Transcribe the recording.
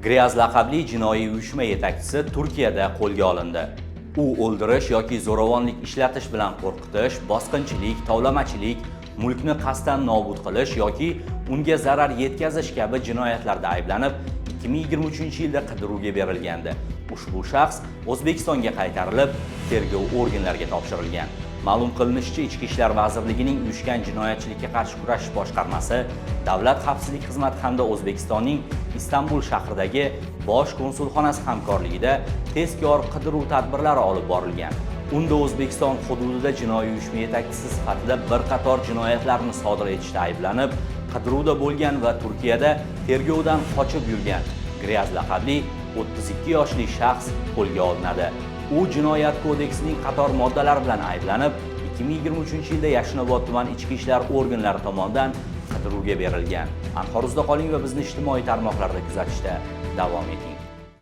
Gryaz laqabli jinoiy uyushma yetakchisi Turkiyada qo'lga olindi. U o'ldirish yoki zo'ravonlik ishlatish bilan qo'rqitish, bosqinchilik, tovlamachilik, mulkni qasddan nobud qilish yoki unga zarar yetkazish kabi jinoyatlarda ayblanib, 2023-yilda qidiruvga berilgandi. Ushbu shaxs O'zbekistonga qaytarilib, tergov organlariga topshirilgan. Ma'lum qilinishicha, Ichki ishlar vazirligining uyushgan jinoyatchilikka qarshi kurashish boshqarmasi, Davlat xavfsizlik xizmati hamda O'zbekistonning Istanbul shahridagi bosh konsulxonasi hamkorligida tezkor qidiruv tadbirlari olib borilgan. Unda O'zbekiston hududida jinoiy uyushma yetakchisi sifatida bir qator jinoyatlarni sodir etishda ayblanib, qidiruvda bo'lgan va Turkiyada tergovdan qochib yurgan Gryaz laqabli 32 yoshli shaxs qo'lga olinadi. U jinoyat kodeksining qator moddalari bilan ayblanib, 2023-yilda Yashnobod tuman ichki ishlar organlari tomonidan qidiruvga berilgan. Anhoruzda qoling va bizni ijtimoiy tarmoqlarda kuzatishda davom eting.